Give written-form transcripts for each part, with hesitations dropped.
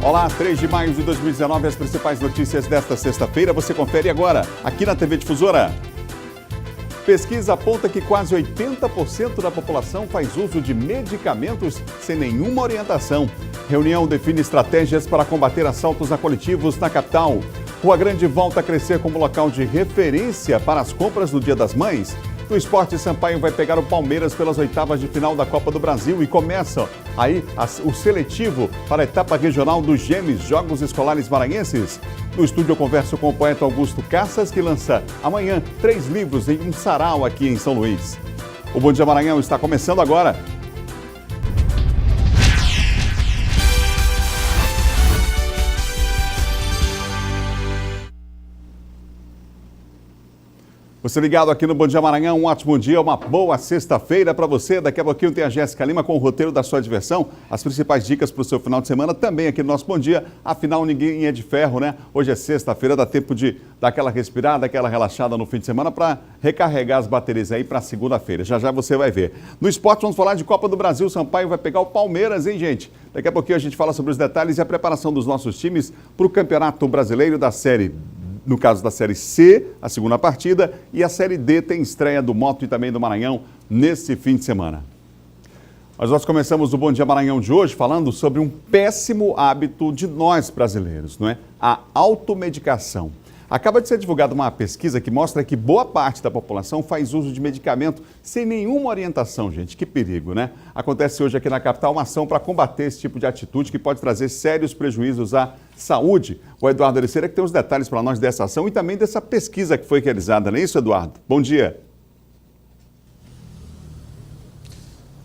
Olá, 3 de maio de 2019, as principais notícias desta sexta-feira você confere agora, aqui na TV Difusora. Pesquisa aponta que quase 80% da população faz uso de medicamentos sem nenhuma orientação. Reunião define estratégias para combater assaltos a coletivos na capital. Rua Grande volta a crescer como local de referência para as compras do Dia das Mães. No esporte, Sampaio vai pegar o Palmeiras pelas oitavas de final da Copa do Brasil e começa aí o seletivo para a etapa regional dos GEMES, Jogos Escolares Maranhenses. No estúdio eu converso com o poeta Augusto Cassas, que lança amanhã 3 livros em um sarau aqui em São Luís. O Bom Dia Maranhão está começando agora. Você ligado aqui no Bom Dia Maranhão, um ótimo dia, uma boa sexta-feira para você. Daqui a pouquinho tem a Jéssica Lima com o roteiro da sua diversão, as principais dicas para o seu final de semana, também aqui no nosso Bom Dia. Afinal, ninguém é de ferro, né? Hoje é sexta-feira, dá tempo de dar aquela respirada, aquela relaxada no fim de semana para recarregar as baterias aí para segunda-feira. Já já você vai ver. No esporte, vamos falar de Copa do Brasil. Sampaio vai pegar o Palmeiras, hein, gente? Daqui a pouquinho a gente fala sobre os detalhes e a preparação dos nossos times para o Campeonato Brasileiro da Série no caso da Série C, a segunda partida, e a Série D tem estreia do Moto e também do Maranhão nesse fim de semana. Mas nós começamos o Bom Dia Maranhão de hoje falando sobre um péssimo hábito de nós brasileiros, não é? A automedicação. Acaba de ser divulgada uma pesquisa que mostra que boa parte da população faz uso de medicamento sem nenhuma orientação, gente. Que perigo, né? Acontece hoje aqui na capital uma ação para combater esse tipo de atitude que pode trazer sérios prejuízos à saúde. O Eduardo Ericeira que tem os detalhes para nós dessa ação e também dessa pesquisa que foi realizada, não é isso, Eduardo? Bom dia.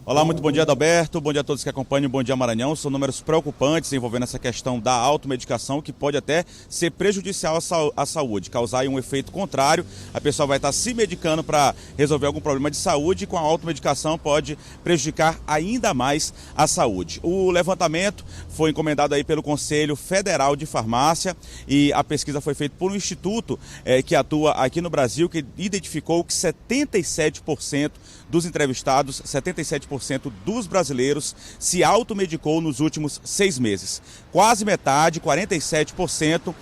Olá, muito bom dia, Adalberto. Bom dia a todos que acompanham o Bom Dia Maranhão. São números preocupantes envolvendo essa questão da automedicação, que pode até ser prejudicial à saúde, causar um efeito contrário. A pessoa vai estar se medicando para resolver algum problema de saúde e com a automedicação pode prejudicar ainda mais a saúde. O levantamento foi encomendado aí pelo Conselho Federal de Farmácia e a pesquisa foi feita por um instituto que atua aqui no Brasil, que identificou que 77% dos entrevistados, 77% dos brasileiros se automedicou nos últimos 6 meses. Quase metade, 47%,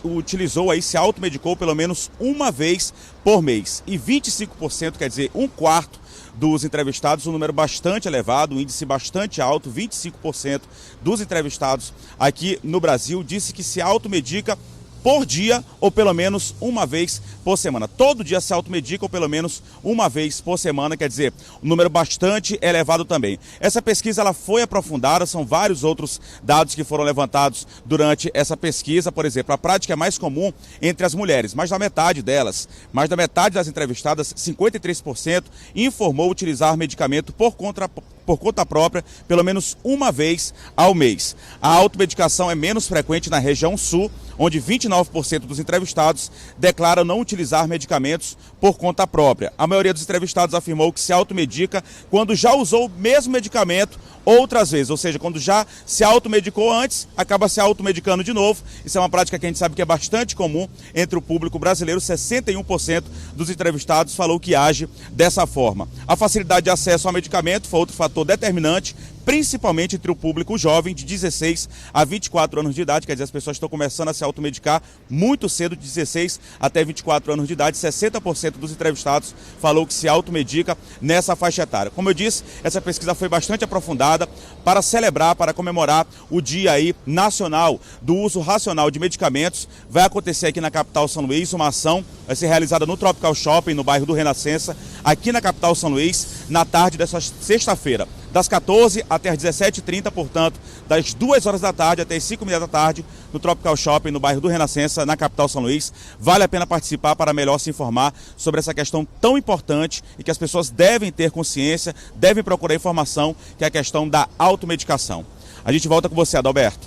utilizou aí, se automedicou pelo menos uma vez por mês. E 25%, quer dizer, 1/4 dos entrevistados, um número bastante elevado, um índice bastante alto, 25% dos entrevistados aqui no Brasil disse que se automedica por dia ou pelo menos uma vez por semana. Todo dia se automedica ou pelo menos uma vez por semana, quer dizer, um número bastante elevado também. Essa pesquisa ela foi aprofundada, são vários outros dados que foram levantados durante essa pesquisa. Por exemplo, a prática é mais comum entre as mulheres, mais da metade delas, mais da metade das entrevistadas, 53%, informou utilizar medicamento por conta própria, pelo menos uma vez ao mês. A automedicação é menos frequente na região sul, onde 29% dos entrevistados declaram não utilizar medicamentos por conta própria. A maioria dos entrevistados afirmou que se automedica quando já usou o mesmo medicamento outras vezes, ou seja, quando já se automedicou antes, acaba se automedicando de novo. Isso é uma prática que a gente sabe que é bastante comum entre o público brasileiro. 61% dos entrevistados falou que age dessa forma. A facilidade de acesso ao medicamento foi outro fator determinante, principalmente entre o público jovem de 16 a 24 anos de idade, quer dizer, as pessoas estão começando a se automedicar muito cedo, de 16 até 24 anos de idade. 60% dos entrevistados falou que se automedica nessa faixa etária. Como eu disse, essa pesquisa foi bastante aprofundada para celebrar, para comemorar o Dia aí nacional do uso racional de medicamentos. Vai acontecer aqui na capital São Luís uma ação, vai ser realizada no Tropical Shopping, no bairro do Renascença, aqui na capital São Luís, na tarde dessa sexta-feira, das 14 até as 17h30, portanto, das 2 horas da tarde até as 5h30 da tarde, no Tropical Shopping, no bairro do Renascença, na capital São Luís. Vale a pena participar para melhor se informar sobre essa questão tão importante e que as pessoas devem ter consciência, devem procurar informação, que é a questão da automedicação. A gente volta com você, Adalberto.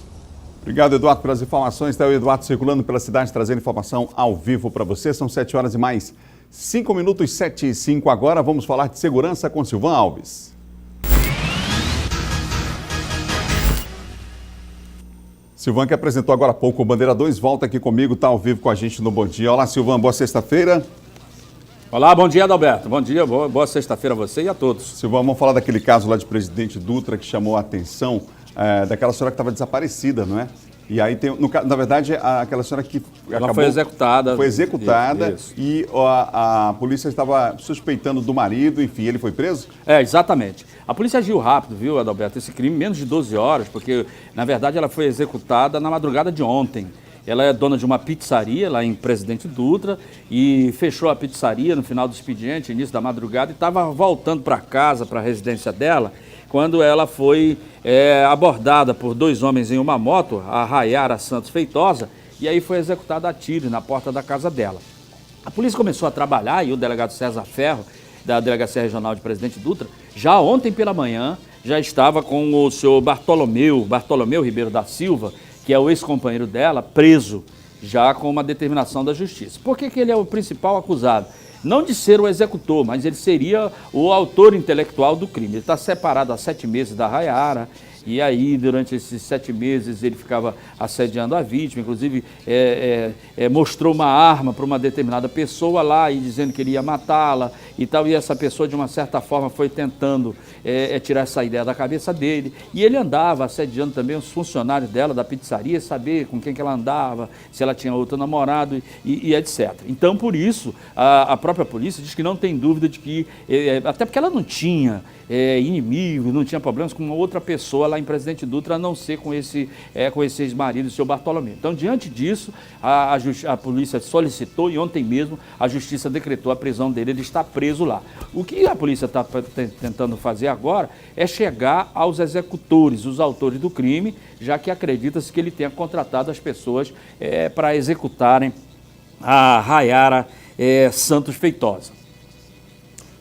Obrigado, Eduardo, pelas informações. Está o Eduardo circulando pela cidade, trazendo informação ao vivo para você. São 7 horas e mais 5 minutos, 7h05 agora. Vamos falar de segurança com Silvan Alves. Silvan, que apresentou agora há pouco o Bandeira 2, volta aqui comigo, está ao vivo com a gente no Bom Dia. Olá, Silvan, boa sexta-feira. Olá, bom dia, Adalberto. Bom dia, boa sexta-feira a você e a todos. Silvan, vamos falar daquele caso lá de Presidente Dutra que chamou a atenção daquela senhora que estava desaparecida, não é? E aí tem, na verdade, aquela senhora que ela foi executada. Foi executada Isso. E a polícia estava suspeitando do marido, enfim, ele foi preso? Exatamente. A polícia agiu rápido, viu, Adalberto? Esse crime, menos de 12 horas, porque, na verdade, ela foi executada na madrugada de ontem. Ela é dona de uma pizzaria lá em Presidente Dutra e fechou a pizzaria no final do expediente, início da madrugada, e estava voltando para casa, para a residência dela, quando ela foi abordada por 2 homens em uma moto, a Rayara Santos Feitosa, e aí foi executada a tiros na porta da casa dela. A polícia começou a trabalhar, e o delegado César Ferro, da Delegacia Regional de Presidente Dutra, já ontem pela manhã, já estava com o senhor Bartolomeu Ribeiro da Silva, que é o ex-companheiro dela, preso, já com uma determinação da justiça. Por que ele é o principal acusado? Não de ser o executor, mas ele seria o autor intelectual do crime. Ele está separado há 7 meses da Rayara, e aí, durante esses 7 meses, ele ficava assediando a vítima, inclusive mostrou uma arma para uma determinada pessoa lá e dizendo que ele ia matá-la e tal, e essa pessoa, de uma certa forma, foi tentando tirar essa ideia da cabeça dele. E ele andava assediando também os funcionários dela, da pizzaria, saber com quem que ela andava, se ela tinha outro namorado e etc. Então, por isso, a própria polícia diz que não tem dúvida de que, até porque ela não tinha inimigo, não tinha problemas com uma outra pessoa lá em Presidente Dutra, a não ser com esse ex-marido, o seu Bartolomeu. Então, diante disso, a polícia solicitou e ontem mesmo a justiça decretou a prisão dele, ele está preso lá. O que a polícia está tentando fazer agora é chegar aos executores, os autores do crime, já que acredita-se que ele tenha contratado as pessoas para executarem a Rayara Santos Feitosa.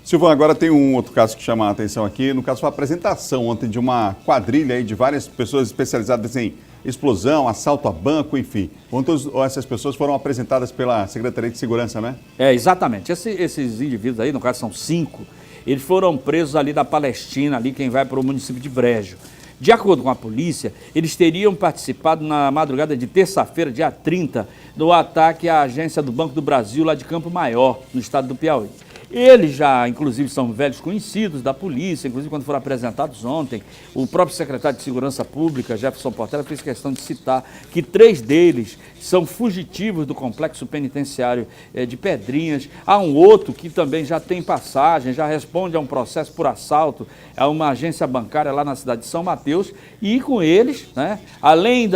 Silvão, agora tem um outro caso que chama a atenção aqui. No caso, foi a apresentação ontem de uma quadrilha aí de várias pessoas especializadas em explosão, assalto a banco, enfim. Quantas essas pessoas foram apresentadas pela Secretaria de Segurança, né? Exatamente. Esses indivíduos aí, no caso são 5, eles foram presos ali da Palestina, ali quem vai para o município de Brejo. De acordo com a polícia, eles teriam participado na madrugada de terça-feira, dia 30, do ataque à agência do Banco do Brasil, lá de Campo Maior, no estado do Piauí. Eles já, inclusive, são velhos conhecidos da polícia, inclusive quando foram apresentados ontem, o próprio secretário de Segurança Pública, Jefferson Portela, fez questão de citar que 3 deles são fugitivos do complexo penitenciário de Pedrinhas. Há um outro que também já tem passagem, já responde a um processo por assalto a uma agência bancária lá na cidade de São Mateus, e com eles, né, além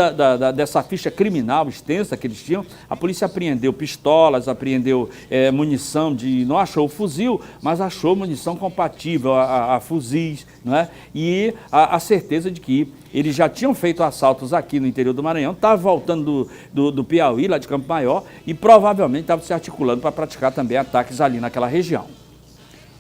dessa ficha criminal extensa que eles tinham, a polícia apreendeu pistolas, apreendeu munição não achou fuzil, mas achou munição compatível a fuzis, né? E a certeza de que eles já tinham feito assaltos aqui no interior do Maranhão, estavam voltando do Piauí, lá de Campo Maior, e provavelmente estavam se articulando para praticar também ataques ali naquela região.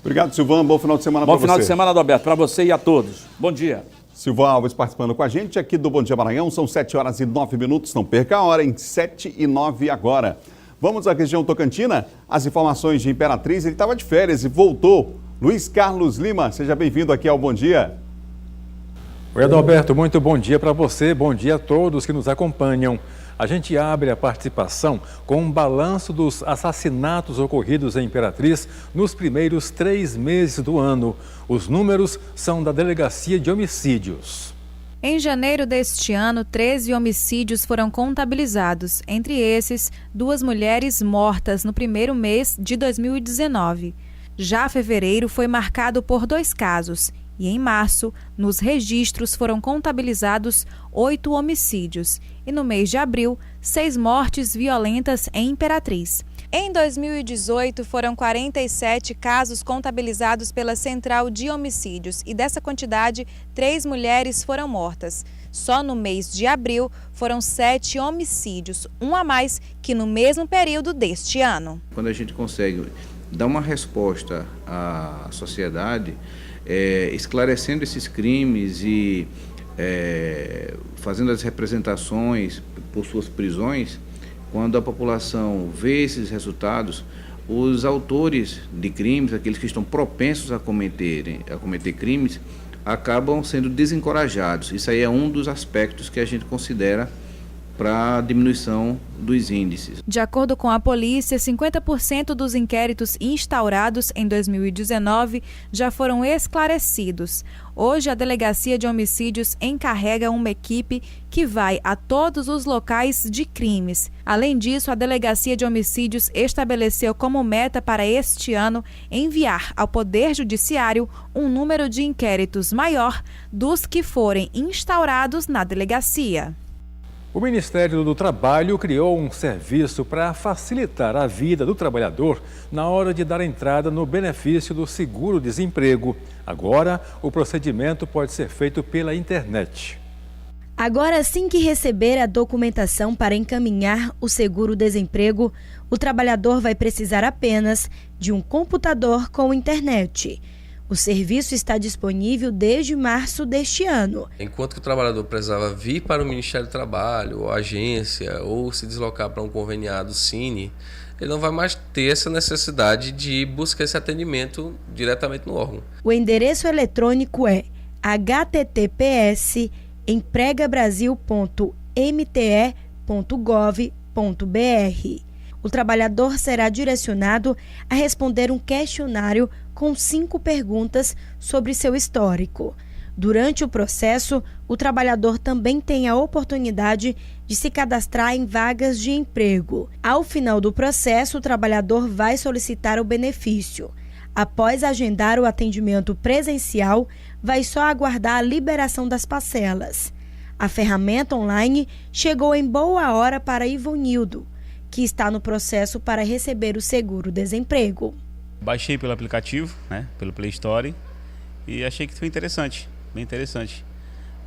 Obrigado, Silvão. Bom final de semana para você. Bom final de semana, Adalberto, para você e a todos. Bom dia. Silvão Alves participando com a gente aqui do Bom Dia Maranhão. São 7h09. Não perca a hora, em 7h09 agora. Vamos à região Tocantina. As informações de Imperatriz. Ele estava de férias e voltou. Luiz Carlos Lima, seja bem-vindo aqui ao Bom Dia. Oi, Adalberto, muito bom dia para você, bom dia a todos que nos acompanham. A gente abre a participação com um balanço dos assassinatos ocorridos em Imperatriz nos primeiros 3 meses do ano. Os números são da Delegacia de Homicídios. Em janeiro deste ano, 13 homicídios foram contabilizados, entre esses, 2 mulheres mortas no primeiro mês de 2019. Já fevereiro foi marcado por 2 casos e, em março, nos registros foram contabilizados 8 homicídios e, no mês de abril, 6 mortes violentas em Imperatriz. Em 2018, foram 47 casos contabilizados pela Central de Homicídios e, dessa quantidade, 3 mulheres foram mortas. Só no mês de abril foram 7 homicídios, um a mais que no mesmo período deste ano. Quando a gente consegue dar uma resposta à sociedade, esclarecendo esses crimes e fazendo as representações por suas prisões, quando a população vê esses resultados, os autores de crimes, aqueles que estão propensos a cometer crimes, acabam sendo desencorajados. Isso aí é um dos aspectos que a gente considera para a diminuição dos índices. De acordo com a polícia, 50% dos inquéritos instaurados em 2019 já foram esclarecidos. Hoje, a Delegacia de Homicídios encarrega uma equipe que vai a todos os locais de crimes. Além disso, a Delegacia de Homicídios estabeleceu como meta para este ano enviar ao Poder Judiciário um número de inquéritos maior dos que forem instaurados na delegacia. O Ministério do Trabalho criou um serviço para facilitar a vida do trabalhador na hora de dar entrada no benefício do seguro-desemprego. Agora, o procedimento pode ser feito pela internet. Agora, assim que receber a documentação para encaminhar o seguro-desemprego, o trabalhador vai precisar apenas de um computador com internet. O serviço está disponível desde março deste ano. Enquanto que o trabalhador precisava vir para o Ministério do Trabalho, ou agência, ou se deslocar para um conveniado Cine, ele não vai mais ter essa necessidade de buscar esse atendimento diretamente no órgão. O endereço eletrônico é https://empregabrasil.mte.gov.br. O trabalhador será direcionado a responder um questionário com 5 perguntas sobre seu histórico. Durante o processo, o trabalhador também tem a oportunidade de se cadastrar em vagas de emprego. Ao final do processo, o trabalhador vai solicitar o benefício. Após agendar o atendimento presencial, vai só aguardar a liberação das parcelas. A ferramenta online chegou em boa hora para Ivonildo, que está no processo para receber o seguro-desemprego. Baixei pelo aplicativo, pelo Play Store, e achei que foi interessante, bem interessante.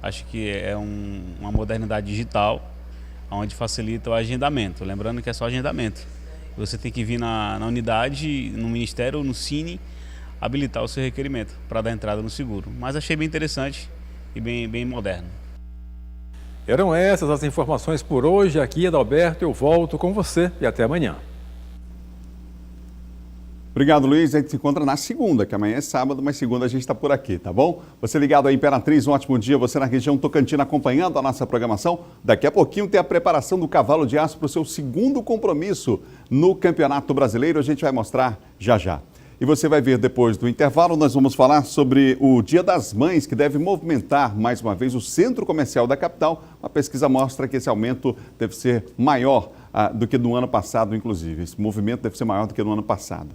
Acho que é uma modernidade digital, onde facilita o agendamento. Lembrando que é só agendamento. Você tem que vir na unidade, no Ministério ou no Cine, habilitar o seu requerimento para dar entrada no seguro. Mas achei bem interessante e bem moderno. Eram essas as informações por hoje. Aqui, Adalberto, eu volto com você e até amanhã. Obrigado, Luiz. A gente se encontra na segunda, que amanhã é sábado, mas segunda a gente está por aqui, tá bom? Você ligado à Imperatriz, um ótimo dia. Você na região Tocantina acompanhando a nossa programação. Daqui a pouquinho tem a preparação do Cavalo de Aço para o seu segundo compromisso no Campeonato Brasileiro. A gente vai mostrar já já. E você vai ver depois do intervalo, nós vamos falar sobre o Dia das Mães, que deve movimentar mais uma vez o centro comercial da capital. Uma pesquisa mostra que esse aumento deve ser maior do que no ano passado, inclusive. Esse movimento deve ser maior do que no ano passado.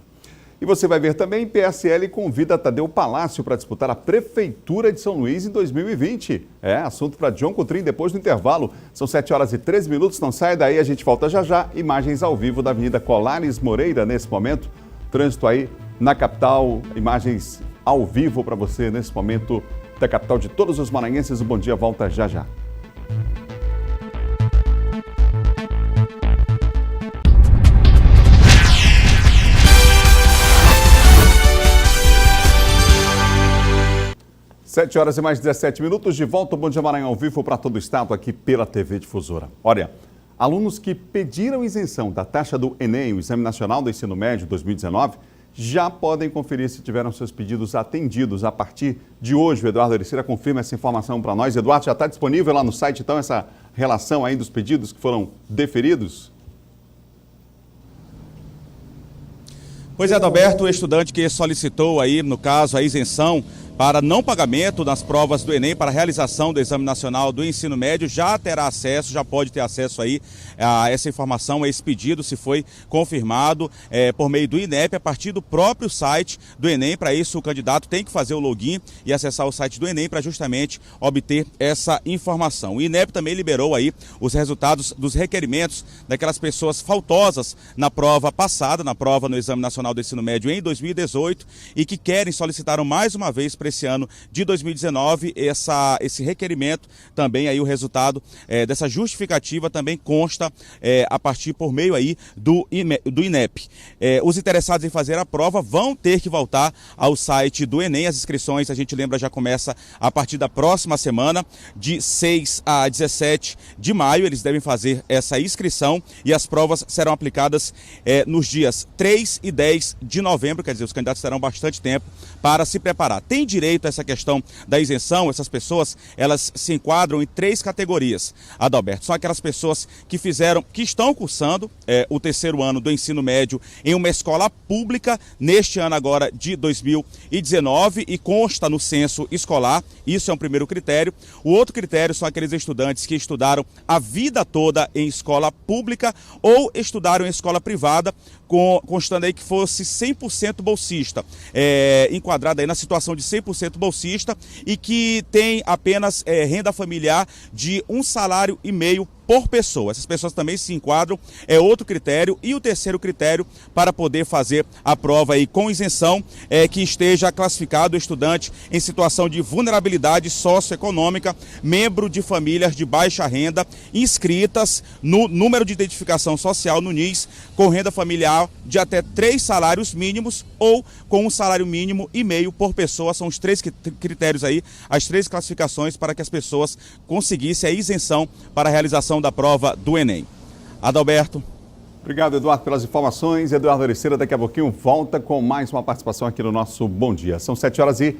E você vai ver também, PSL convida Tadeu Palácio para disputar a Prefeitura de São Luís em 2020. É assunto para John Coutrin depois do intervalo. São 7h13, não sai daí, a gente volta já já. Imagens ao vivo da Avenida Colares Moreira nesse momento. Trânsito aí na capital, imagens ao vivo para você nesse momento da capital de todos os maranhenses. O Bom Dia volta já já. Sete horas e mais 17 minutos, de volta ao Bom Dia Maranhão ao vivo para todo o estado aqui pela TV Difusora. Olha, alunos que pediram isenção da taxa do Enem, o Exame Nacional do Ensino Médio 2019, já podem conferir se tiveram seus pedidos atendidos a partir de hoje. O Eduardo Ericeira confirma essa informação para nós. Eduardo, já está disponível lá no site, então, essa relação aí dos pedidos que foram deferidos? Pois é, Adalberto, o estudante que solicitou aí, no caso, a isenção para não pagamento das provas do Enem para a realização do Exame Nacional do Ensino Médio já terá acesso, já pode ter acesso aí a essa informação, a esse pedido, se foi confirmado por meio do INEP, a partir do próprio site do Enem. Para isso, o candidato tem que fazer o login e acessar o site do Enem para justamente obter essa informação. O INEP também liberou aí os resultados dos requerimentos daquelas pessoas faltosas na prova passada, na prova no Exame Nacional do Ensino Médio em 2018 e que querem solicitar mais uma vez para esse ano de 2019, esse requerimento, também aí o resultado dessa justificativa também consta a partir por meio aí do INEP. Os interessados em fazer a prova vão ter que voltar ao site do Enem. As inscrições, a gente lembra, já começa a partir da próxima semana, de 6 a 17 de maio, eles devem fazer essa inscrição e as provas serão aplicadas nos dias 3 e 10 de novembro, quer dizer, os candidatos terão bastante tempo para se preparar. Tem direito a essa questão da isenção, essas pessoas, elas se enquadram em 3 categorias, Adalberto. São aquelas pessoas que estão cursando o terceiro ano do ensino médio em uma escola pública, neste ano agora de 2019, e consta no censo escolar. Isso é um primeiro critério. O outro critério são aqueles estudantes que estudaram a vida toda em escola pública ou estudaram em escola privada, constando aí que fosse 100% bolsista, enquadrado aí na situação de 100% bolsista, e que tem apenas renda familiar de 1,5 salário por pessoa. Essas pessoas também se enquadram, é outro critério. E o terceiro critério para poder fazer a prova aí com isenção é que esteja classificado o estudante em situação de vulnerabilidade socioeconômica, membro de famílias de baixa renda, inscritas no número de identificação social, no NIS, com renda familiar de até 3 salários mínimos ou com 1,5 salário mínimo por pessoa. São os 3 critérios aí, as 3 classificações para que as pessoas conseguissem a isenção para a realização da prova do Enem. Adalberto. Obrigado, Eduardo, pelas informações. Eduardo Ericeira, daqui a pouquinho, volta com mais uma participação aqui no nosso Bom Dia. São 7h20.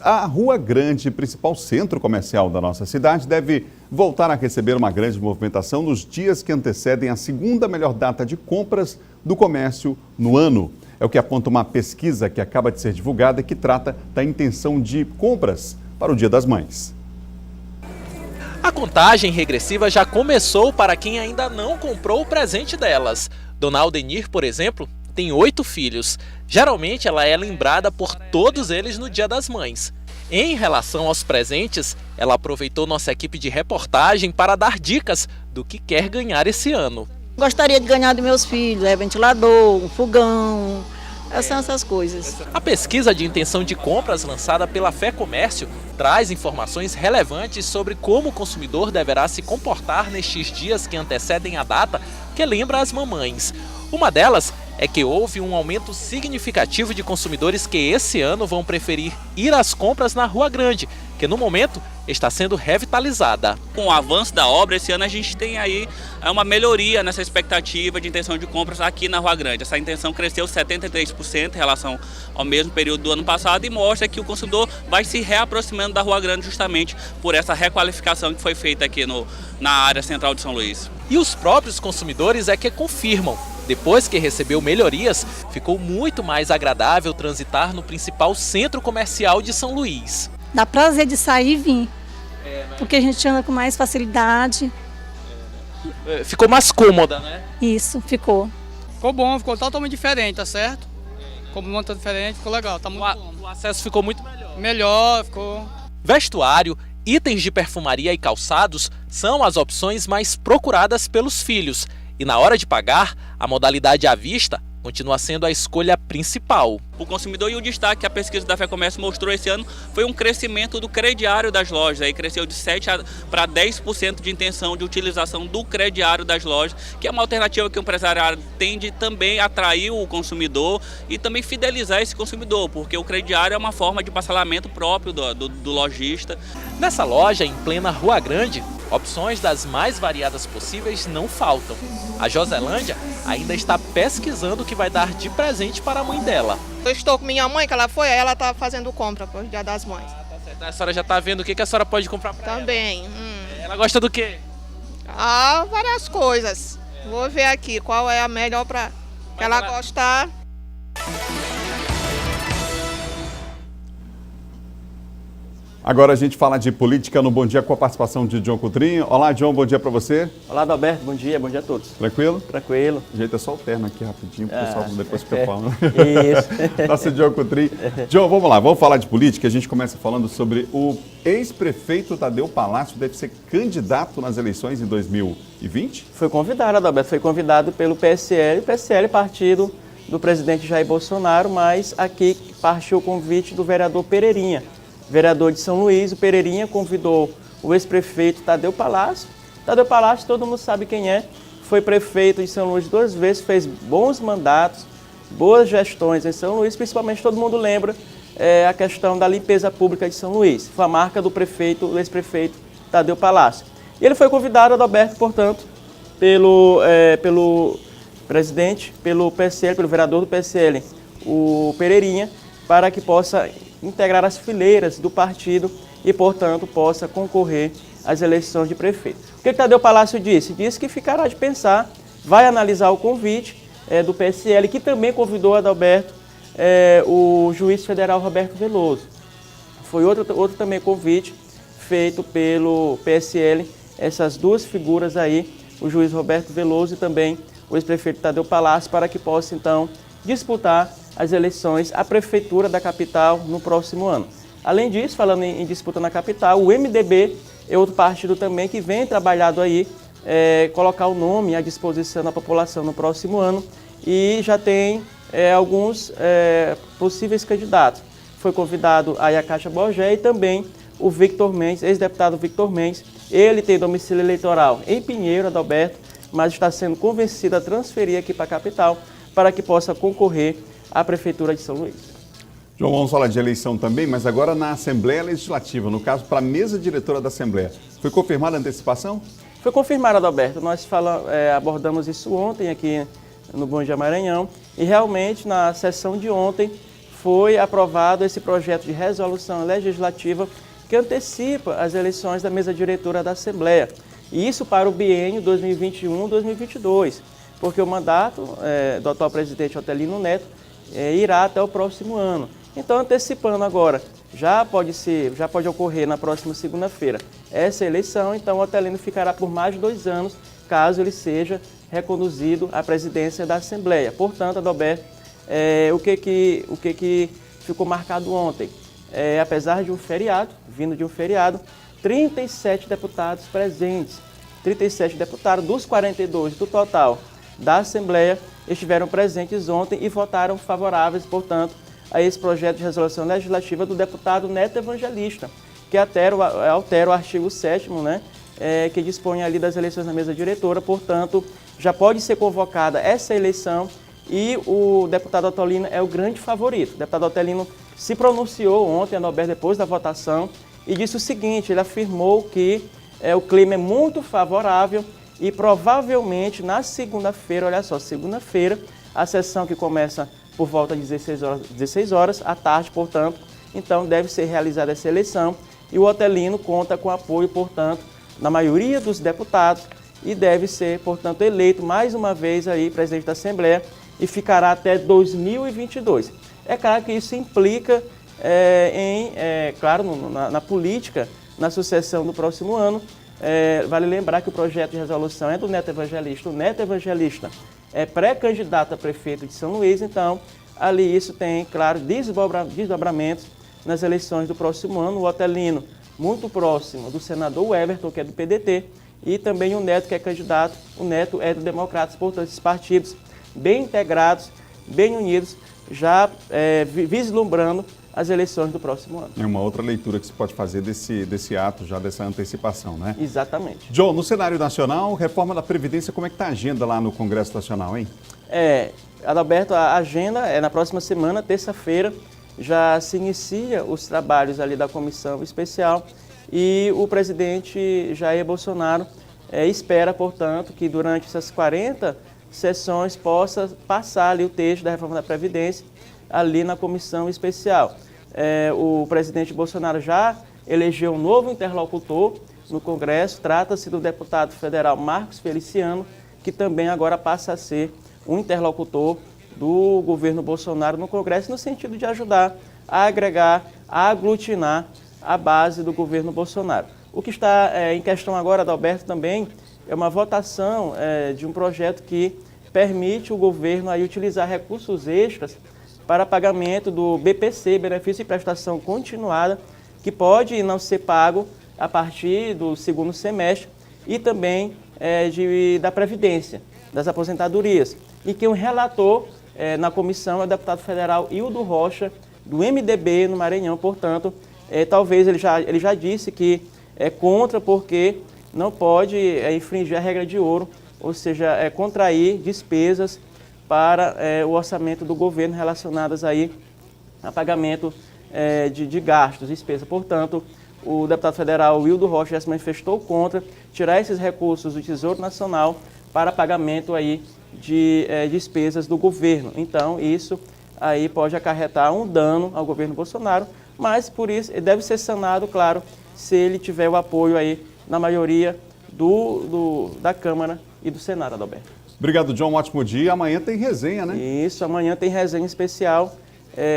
A Rua Grande, principal centro comercial da nossa cidade, deve voltar a receber uma grande movimentação nos dias que antecedem a segunda melhor data de compras do comércio no ano. É o que aponta uma pesquisa que acaba de ser divulgada e que trata da intenção de compras para o Dia das Mães. A contagem regressiva já começou para quem ainda não comprou o presente delas. Dona Aldenir, por exemplo, tem 8 filhos. Geralmente ela é lembrada por todos eles no Dia das Mães. Em relação aos presentes, ela aproveitou nossa equipe de reportagem para dar dicas do que quer ganhar esse ano. Gostaria de ganhar dos meus filhos, ventilador, um fogão, essas coisas. A pesquisa de intenção de compras lançada pela Fé Comércio traz informações relevantes sobre como o consumidor deverá se comportar nestes dias que antecedem a data que lembra as mamães. Uma delas é que houve um aumento significativo de consumidores que esse ano vão preferir ir às compras na Rua Grande, que no momento está sendo revitalizada. Com o avanço da obra, esse ano a gente tem aí uma melhoria nessa expectativa de intenção de compras aqui na Rua Grande. Essa intenção cresceu 73% em relação ao mesmo período do ano passado e mostra que o consumidor vai se reaproximando da Rua Grande justamente por essa requalificação que foi feita aqui na área central de São Luís. E os próprios consumidores é que confirmam. Depois que recebeu melhorias, ficou muito mais agradável transitar no principal centro comercial de São Luís. Dá prazer de sair e vir, porque a gente anda com mais facilidade. Ficou mais cômoda, né? Isso, ficou. Ficou bom, ficou totalmente diferente, tá certo? Ficou muito diferente, ficou legal, tá muito bom. O acesso ficou muito melhor. Melhor, ficou... Vestuário, itens de perfumaria e calçados são as opções mais procuradas pelos filhos. E na hora de pagar, a modalidade à vista continua sendo a escolha principal. O consumidor, e o destaque que a pesquisa da Fé Comércio mostrou esse ano foi um crescimento do crediário das lojas. Aí cresceu de 7% para 10% de intenção de utilização do crediário das lojas, que é uma alternativa que o empresariado tem de também atrair o consumidor e também fidelizar esse consumidor, porque o crediário é uma forma de parcelamento próprio do lojista. Nessa loja, em plena Rua Grande, opções das mais variadas possíveis não faltam. A Joselândia ainda está pesquisando o que vai dar de presente para a mãe dela. Eu estou com minha mãe, que ela foi, aí ela está fazendo compra para o Dia das Mães. Tá certo. A senhora já está vendo o que a senhora pode comprar para ela? Também. Ela gosta do quê? Várias coisas. Vou ver aqui qual é a melhor para ela gostar. Agora a gente fala de política no Bom Dia com a participação de John Coutrinho. Olá, John, bom dia para você. Olá, Adalberto, bom dia a todos. Tranquilo? Tranquilo. Ajeita só o terno aqui rapidinho, para o pessoal depois fica falando. Isso. Nosso John Coutrinho. John, vamos lá, vamos falar de política. A gente começa falando sobre o ex-prefeito Tadeu Palácio, deve ser candidato nas eleições em 2020? Foi convidado, Adalberto, foi convidado pelo PSL, partido do presidente Jair Bolsonaro, mas aqui partiu o convite do vereador Pereirinha. Vereador de São Luís, o Pereirinha convidou o ex-prefeito Tadeu Palácio. Tadeu Palácio, todo mundo sabe quem é, foi prefeito de São Luís 2 vezes, fez bons mandatos, boas gestões em São Luís, principalmente todo mundo lembra a questão da limpeza pública de São Luís. Foi a marca do ex-prefeito Tadeu Palácio. E ele foi convidado, Adalberto, portanto, pelo presidente, pelo PSL, pelo vereador do PSL, o Pereirinha, para que possa integrar as fileiras do partido e, portanto, possa concorrer às eleições de prefeito. O que Tadeu Palácio disse? Disse que ficará de pensar, vai analisar o convite do PSL, que também convidou Adalberto, o juiz federal Roberto Veloso. Foi outro também convite feito pelo PSL, essas duas figuras aí, o juiz Roberto Veloso e também o ex-prefeito Tadeu Palácio, para que possa então disputar as eleições à prefeitura da capital no próximo ano. Além disso, falando em disputa na capital, o MDB é outro partido também que vem trabalhado aí, colocar o nome à disposição da população no próximo ano e já tem alguns possíveis candidatos. Foi convidado aí a Cátia Borgé e também o Victor Mendes, ex-deputado Victor Mendes. Ele tem domicílio eleitoral em Pinheiro, Adalberto, mas está sendo convencido a transferir aqui para a capital para que possa concorrer à Prefeitura de São Luís. João, vamos falar de eleição também, mas agora na Assembleia Legislativa, no caso para a mesa diretora da Assembleia. Foi confirmada a antecipação? Foi confirmado, Adalberto. Nós abordamos isso ontem aqui no Bom Dia Maranhão e realmente na sessão de ontem foi aprovado esse projeto de resolução legislativa que antecipa as eleições da mesa diretora da Assembleia. E isso para o biênio 2021-2022, porque o mandato do atual presidente Otelino Neto irá até o próximo ano. Então, antecipando agora, já pode ocorrer na próxima segunda-feira essa eleição, então o Otelino ficará por mais de 2 anos, caso ele seja reconduzido à presidência da Assembleia. Portanto, Adalberto, o que ficou marcado ontem? Apesar de um feriado, vindo de um feriado, 37 deputados presentes. 37 deputados dos 42 do total da Assembleia estiveram presentes ontem e votaram favoráveis, portanto, a esse projeto de resolução legislativa do deputado Neto Evangelista, que altera o artigo 7º, né, que dispõe ali das eleições na mesa diretora. Portanto, já pode ser convocada essa eleição e o deputado Otelino é o grande favorito. O deputado Otelino se pronunciou ontem, Adalberto, depois da votação, e disse o seguinte: ele afirmou que o clima é muito favorável e provavelmente na segunda-feira, olha só, segunda-feira, a sessão que começa por volta de 16 horas à tarde, portanto, então deve ser realizada essa eleição e o Otelino conta com apoio, portanto, na maioria dos deputados e deve ser, portanto, eleito mais uma vez aí presidente da Assembleia e ficará até 2022. É claro que isso implica na política, na sucessão do próximo ano. Vale lembrar que o projeto de resolução é do Neto Evangelista. O Neto Evangelista é pré-candidato a prefeito de São Luís, então ali isso tem, claro, desdobramentos nas eleições do próximo ano. O Otelino, muito próximo do senador Everton, que é do PDT, e também o Neto, que é candidato, o Neto é do Democratas. Portanto, esses partidos bem integrados, bem unidos, já vislumbrando as eleições do próximo ano. É uma outra leitura que se pode fazer desse ato, já dessa antecipação, né? Exatamente. João, no cenário nacional, reforma da Previdência, como é que está a agenda lá no Congresso Nacional, hein? Adalberto, a agenda é na próxima semana, terça-feira, já se inicia os trabalhos ali da comissão especial e o presidente Jair Bolsonaro espera, portanto, que durante essas 40 sessões possa passar ali o texto da reforma da Previdência ali na comissão especial. O presidente Bolsonaro já elegeu um novo interlocutor no Congresso, trata-se do deputado federal Marcos Feliciano, que também agora passa a ser um interlocutor do governo Bolsonaro no Congresso, no sentido de ajudar a agregar, a aglutinar a base do governo Bolsonaro. O que está em questão agora, Adalberto, também é uma votação de um projeto que permite o governo aí utilizar recursos extras para pagamento do BPC, Benefício de Prestação Continuada, que pode não ser pago a partir do segundo semestre, e também da Previdência, das aposentadorias. E que um relator na comissão é o deputado federal Hildo Rocha, do MDB no Maranhão. Portanto, talvez ele já disse que é contra, porque não pode infringir a regra de ouro, ou seja, contrair despesas para o orçamento do governo relacionadas aí a pagamento de gastos, despesas. Portanto, o deputado federal Hildo Rocha já se manifestou contra tirar esses recursos do Tesouro Nacional para pagamento aí de despesas do governo. Então, isso aí pode acarretar um dano ao governo Bolsonaro, mas por isso ele deve ser sanado, claro, se ele tiver o apoio aí na maioria da Câmara e do Senado, Adalberto. Obrigado, John. Um ótimo dia. Amanhã tem resenha, né? Isso, amanhã tem resenha especial,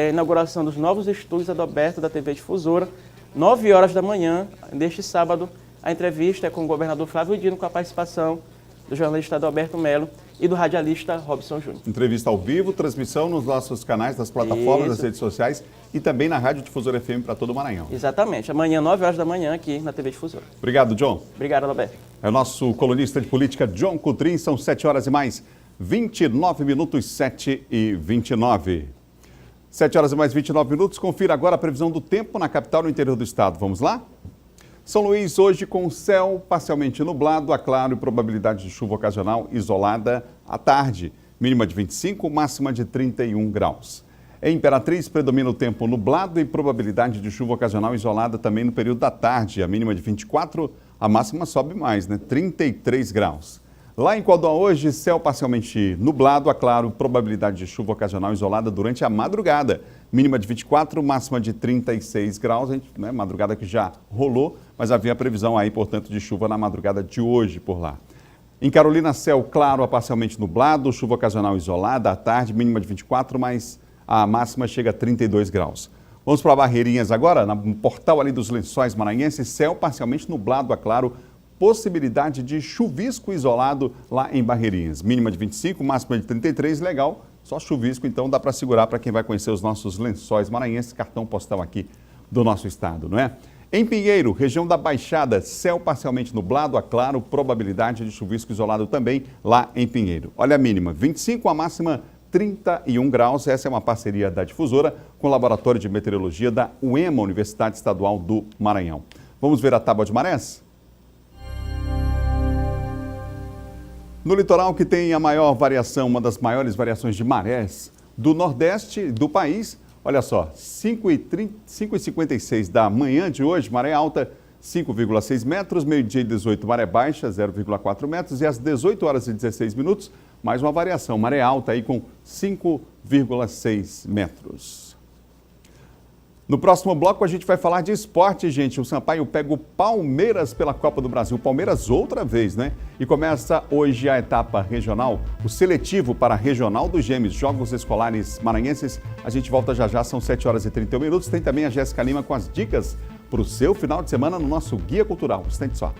inauguração dos novos estúdios, Adalberto, da TV Difusora, 9 horas da manhã, deste sábado. A entrevista é com o governador Flávio Dino, com a participação do jornalista Adalberto Melo e do radialista Robson Júnior. Entrevista ao vivo, transmissão nos nossos canais, das plataformas, das redes sociais e também na Rádio Difusora FM para todo o Maranhão. Exatamente. Amanhã, 9 horas da manhã, aqui na TV Difusora. Obrigado, John. Obrigado, Adalberto. É o nosso colunista de política, John Coutrin. São 7 horas e mais 29 minutos, 7h29. 7 horas e mais 29 minutos. Confira agora a previsão do tempo na capital e no interior do estado. Vamos lá? São Luís hoje com céu parcialmente nublado, a claro e probabilidade de chuva ocasional isolada à tarde. Mínima de 25, máxima de 31 graus. Em Imperatriz predomina o tempo nublado e probabilidade de chuva ocasional isolada também no período da tarde. A mínima de 24, a máxima sobe mais, 33 graus. Lá em Codó hoje, céu parcialmente nublado, a claro, probabilidade de chuva ocasional isolada durante a madrugada. Mínima de 24, máxima de 36 graus, madrugada que já rolou, mas havia previsão aí, portanto, de chuva na madrugada de hoje por lá. Em Carolina, céu claro a parcialmente nublado, chuva ocasional isolada à tarde, mínima de 24, mas a máxima chega a 32 graus. Vamos para Barreirinhas agora, no portal ali dos Lençóis Maranhenses, céu parcialmente nublado, a claro, possibilidade de chuvisco isolado lá em Barreirinhas. Mínima de 25, máxima de 33, legal. Só chuvisco, então dá para segurar para quem vai conhecer os nossos Lençóis Maranhenses, cartão postal aqui do nosso estado, não é? Em Pinheiro, região da Baixada, céu parcialmente nublado, a claro, probabilidade de chuvisco isolado também lá em Pinheiro. Olha a mínima, 25, a máxima 31 graus. Essa é uma parceria da Difusora com o Laboratório de Meteorologia da UEMA, Universidade Estadual do Maranhão. Vamos ver a tábua de marés? No litoral, que tem a maior variação, uma das maiores variações de marés do Nordeste do país, olha só, 5h56 da manhã de hoje, maré alta 5,6 metros, meio-dia e 18, maré baixa 0,4 metros e às 18 horas e 16 minutos, mais uma variação, maré alta aí com 5,6 metros. No próximo bloco a gente vai falar de esporte, gente. O Sampaio pega o Palmeiras pela Copa do Brasil. Palmeiras outra vez, né? E começa hoje a etapa regional, o seletivo para a Regional dos Gêmeos, Jogos Escolares Maranhenses. A gente volta já já, são 7 horas e 31 minutos. Tem também a Jéssica Lima com as dicas para o seu final de semana no nosso Guia Cultural. Instante só.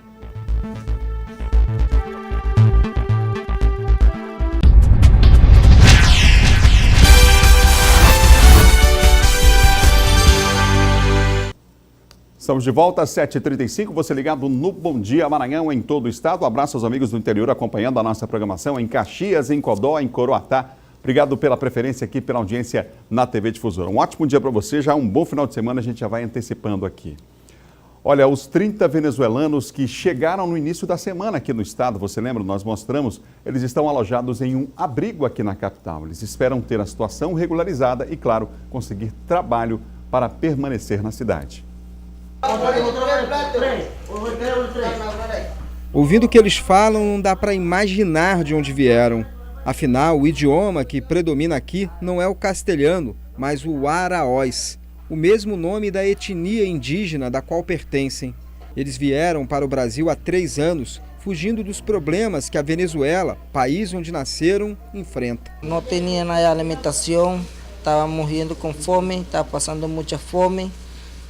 Estamos de volta às 7h35, você ligado no Bom Dia Maranhão em todo o estado. Um abraço aos amigos do interior acompanhando a nossa programação em Caxias, em Codó, em Coroatá. Obrigado pela preferência aqui, pela audiência na TV Difusora. Um ótimo dia para você, já um bom final de semana, a gente já vai antecipando aqui. Olha, os 30 venezuelanos que chegaram no início da semana aqui no estado, você lembra, nós mostramos, eles estão alojados em um abrigo aqui na capital. Eles esperam ter a situação regularizada e, claro, conseguir trabalho para permanecer na cidade. Ouvindo o que eles falam, não dá para imaginar de onde vieram. Afinal, o idioma que predomina aqui não é o castelhano, mas o araós, o mesmo nome da etnia indígena da qual pertencem. Eles vieram para o Brasil há 3 anos, fugindo dos problemas que a Venezuela, país onde nasceram, enfrenta. Não tinha alimentação, estava morrendo com fome, estava passando muita fome.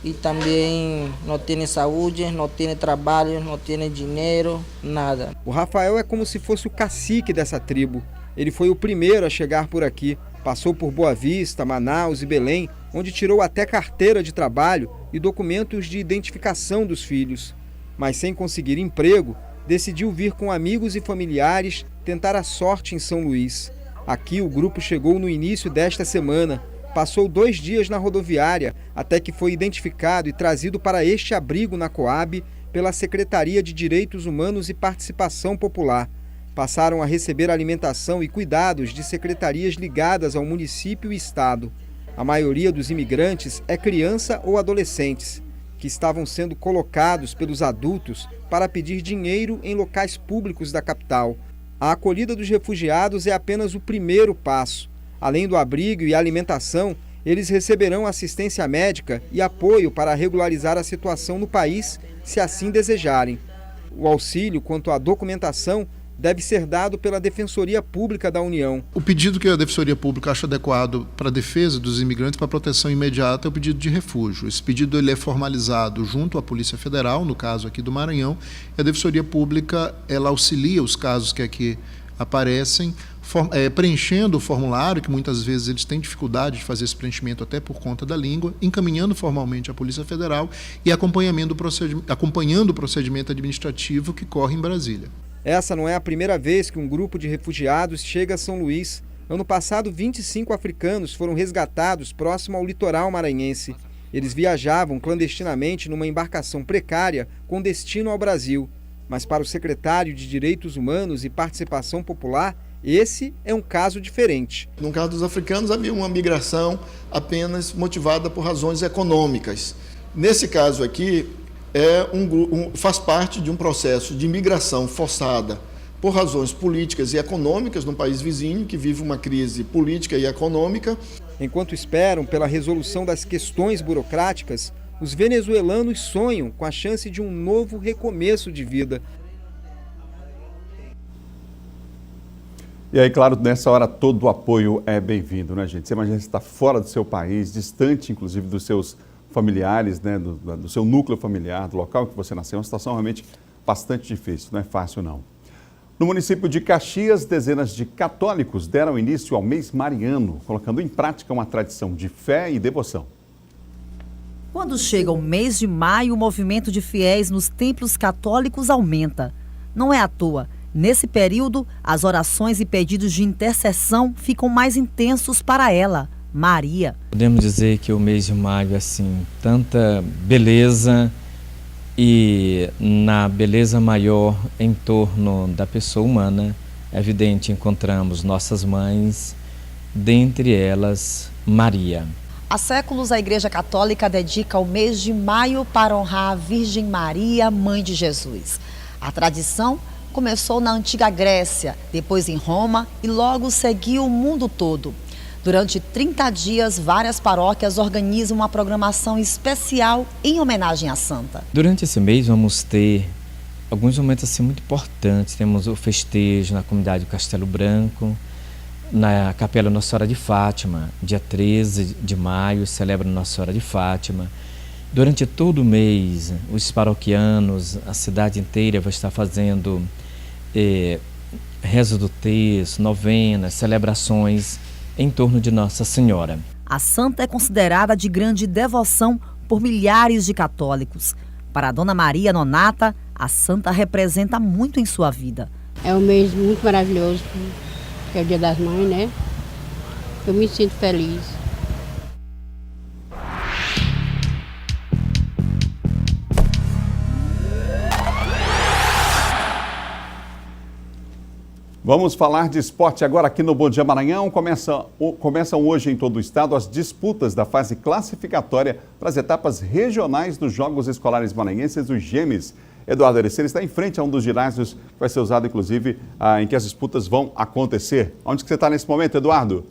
E também não tem saúde, não tem trabalho, não tem dinheiro, nada. O Rafael é como se fosse o cacique dessa tribo. Ele foi o primeiro a chegar por aqui. Passou por Boa Vista, Manaus e Belém, onde tirou até carteira de trabalho e documentos de identificação dos filhos. Mas sem conseguir emprego, decidiu vir com amigos e familiares tentar a sorte em São Luís. Aqui o grupo chegou no início desta semana. Passou 2 dias na rodoviária, até que foi identificado e trazido para este abrigo na Coab pela Secretaria de Direitos Humanos e Participação Popular. Passaram a receber alimentação e cuidados de secretarias ligadas ao município e estado. A maioria dos imigrantes é criança ou adolescentes, que estavam sendo colocados pelos adultos para pedir dinheiro em locais públicos da capital. A acolhida dos refugiados é apenas o primeiro passo. Além do abrigo e alimentação, Eles receberão assistência médica e apoio para regularizar a situação no país, se assim desejarem. O auxílio quanto à documentação deve ser dado pela Defensoria Pública da União. O pedido que a Defensoria Pública acha adequado para a defesa dos imigrantes para a proteção imediata é o pedido de refúgio. Esse pedido ele é formalizado junto à Polícia Federal, no caso aqui do Maranhão, e a Defensoria Pública ela auxilia os casos que aqui aparecem, preenchendo o formulário, que muitas vezes eles têm dificuldade de fazer esse preenchimento até por conta da língua, encaminhando formalmente à Polícia Federal e acompanhando o procedimento administrativo que corre em Brasília. Essa não é a primeira vez que um grupo de refugiados chega a São Luís. Ano passado, 25 africanos foram resgatados próximo ao litoral maranhense. Eles viajavam clandestinamente numa embarcação precária com destino ao Brasil. Mas para o secretário de Direitos Humanos e Participação Popular, esse é um caso diferente. No caso dos africanos, havia uma migração apenas motivada por razões econômicas. Nesse caso aqui, faz parte de um processo de imigração forçada por razões políticas e econômicas num país vizinho que vive uma crise política e econômica. Enquanto esperam pela resolução das questões burocráticas, os venezuelanos sonham com a chance de um novo recomeço de vida. E aí, claro, nessa hora todo o apoio é bem-vindo, né, gente? Você imagina você está fora do seu país, distante, inclusive, dos seus familiares, né, do seu núcleo familiar, do local em que você nasceu. É uma situação realmente bastante difícil, não é fácil não. No município de Caxias, dezenas de católicos deram início ao mês mariano, colocando em prática uma tradição de fé e devoção. Quando chega o mês de maio, o movimento de fiéis nos templos católicos aumenta. Não é à toa. Nesse período, as orações e pedidos de intercessão ficam mais intensos para ela, Maria. Podemos dizer que o mês de maio, assim, tanta beleza e na beleza maior em torno da pessoa humana, é evidente, encontramos nossas mães, dentre elas Maria. Há séculos, a Igreja Católica dedica o mês de maio para honrar a Virgem Maria, mãe de Jesus. A tradição começou na antiga Grécia, depois em Roma e logo seguiu o mundo todo. Durante 30 dias, várias paróquias organizam uma programação especial em homenagem à santa. Durante esse mês vamos ter alguns momentos assim, muito importantes. Temos o festejo na comunidade do Castelo Branco, na Capela Nossa Senhora de Fátima, dia 13 de maio, celebra Nossa Senhora de Fátima. Durante todo o mês, os paroquianos, a cidade inteira vai estar fazendo rezo do terço, novenas, celebrações em torno de Nossa Senhora. A santa é considerada de grande devoção por milhares de católicos. Para a Dona Maria Nonata, a santa representa muito em sua vida. É um mês muito maravilhoso, que é o Dia das Mães, né? Eu me sinto feliz. Vamos falar de esporte agora aqui no Bom Dia Maranhão. Começam hoje em todo o estado as disputas da fase classificatória para as etapas regionais dos Jogos Escolares Maranhenses, os GEMES. Eduardo Erecer está em frente a um dos ginásios que vai ser usado, inclusive, em que as disputas vão acontecer. Onde que você está nesse momento, Eduardo?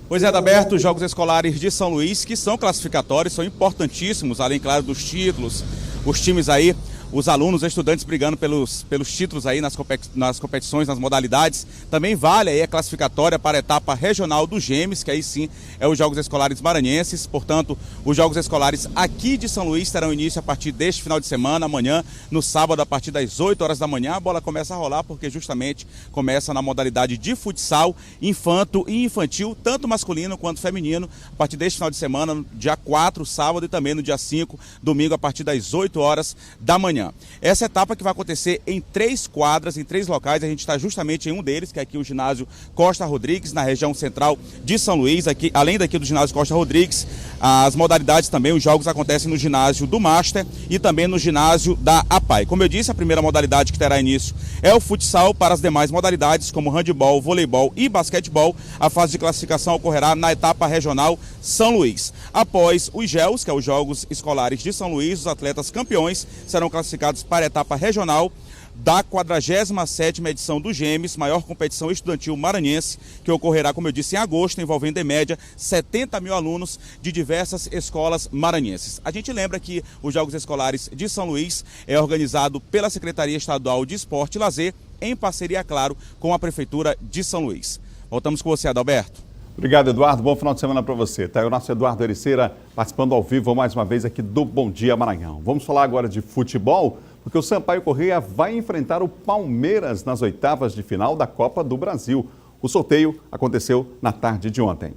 Pois é, Adalberto, os Jogos Escolares de São Luís, que são classificatórios, são importantíssimos, além, claro, dos títulos, os times aí, os alunos, os estudantes brigando pelos títulos aí nas competições, nas modalidades. Também vale aí a classificatória para a etapa regional do GEMES, que aí sim é os Jogos Escolares Maranhenses. Portanto, os Jogos Escolares aqui de São Luís terão início a partir deste final de semana, amanhã, no sábado, a partir das 8 horas da manhã. A bola começa a rolar porque justamente começa na modalidade de futsal, infanto e infantil, tanto masculino quanto feminino, a partir deste final de semana, dia 4, sábado, e também no dia 5, domingo, a partir das 8 horas da manhã. Essa etapa que vai acontecer em 3 quadras, em 3 locais. A gente está justamente em um deles, que é aqui o ginásio Costa Rodrigues, na região central de São Luís. Aqui, além daqui do ginásio Costa Rodrigues, as modalidades também, os jogos acontecem no ginásio do Master e também no ginásio da APAI. Como eu disse, a primeira modalidade que terá início é o futsal. Para as demais modalidades, como handebol, voleibol e basquetebol, a fase de classificação ocorrerá na etapa regional São Luís. Após os GELs, que é os Jogos Escolares de São Luís, os atletas campeões serão classificados para a etapa regional da 47ª edição do GEMES, maior competição estudantil maranhense, que ocorrerá, como eu disse, em agosto, envolvendo em média 70 mil alunos de diversas escolas maranhenses. A gente lembra que os Jogos Escolares de São Luís é organizado pela Secretaria Estadual de Esporte e Lazer, em parceria, claro, com a Prefeitura de São Luís. Voltamos com você, Adalberto. Obrigado, Eduardo. Bom final de semana para você. Tá aí o nosso Eduardo Ericeira participando ao vivo mais uma vez aqui do Bom Dia Maranhão. Vamos falar agora de futebol, porque o Sampaio Corrêa vai enfrentar o Palmeiras nas oitavas de final da Copa do Brasil. O sorteio aconteceu na tarde de ontem.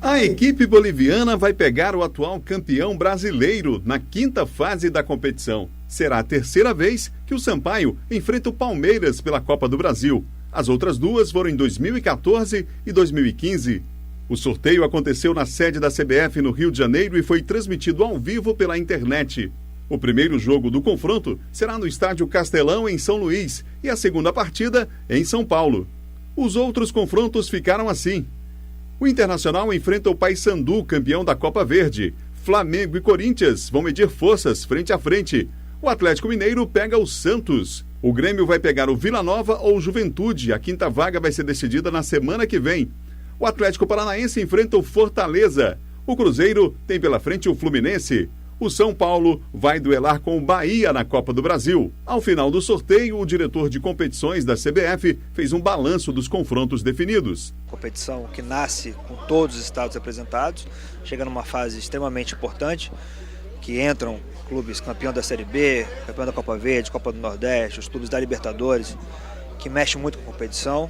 A equipe boliviana vai pegar o atual campeão brasileiro na quinta fase da competição. Será a terceira vez que o Sampaio enfrenta o Palmeiras pela Copa do Brasil. As outras duas foram em 2014 e 2015. O sorteio aconteceu na sede da CBF no Rio de Janeiro e foi transmitido ao vivo pela internet. O primeiro jogo do confronto será no Estádio Castelão, em São Luís, e a segunda partida em São Paulo. Os outros confrontos ficaram assim. O Internacional enfrenta o Paysandu, campeão da Copa Verde. Flamengo e Corinthians vão medir forças frente a frente. O Atlético Mineiro pega o Santos. O Grêmio vai pegar o Vila Nova ou o Juventude. A quinta vaga vai ser decidida na semana que vem. O Atlético Paranaense enfrenta o Fortaleza. O Cruzeiro tem pela frente o Fluminense. O São Paulo vai duelar com o Bahia na Copa do Brasil. Ao final do sorteio, o diretor de competições da CBF fez um balanço dos confrontos definidos. Competição que nasce com todos os estados representados, chega numa fase extremamente importante, que entram clubes campeão da Série B, campeão da Copa Verde, Copa do Nordeste, os clubes da Libertadores, que mexe muito com a competição.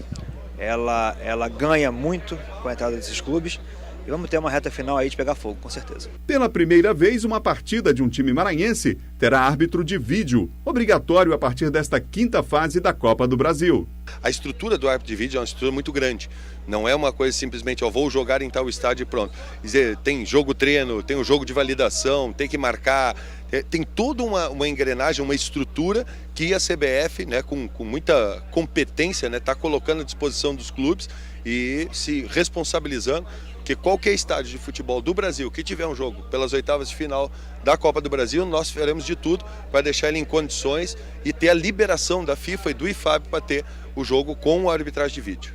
Ela ganha muito com a entrada desses clubes. E vamos ter uma reta final aí de pegar fogo, com certeza. Pela primeira vez, uma partida de um time maranhense terá árbitro de vídeo, obrigatório a partir desta quinta fase da Copa do Brasil. A estrutura do árbitro de vídeo é uma estrutura muito grande. Não é uma coisa simplesmente, vou jogar em tal estádio e pronto. Quer dizer, tem jogo treino, tem um jogo de validação, tem que marcar. Tem toda uma engrenagem, uma estrutura que a CBF, né, com muita competência, né, está colocando à disposição dos clubes e se responsabilizando que qualquer estádio de futebol do Brasil que tiver um jogo pelas oitavas de final da Copa do Brasil, nós faremos de tudo para deixar ele em condições e ter a liberação da FIFA e do IFAB para ter o jogo com a arbitragem de vídeo.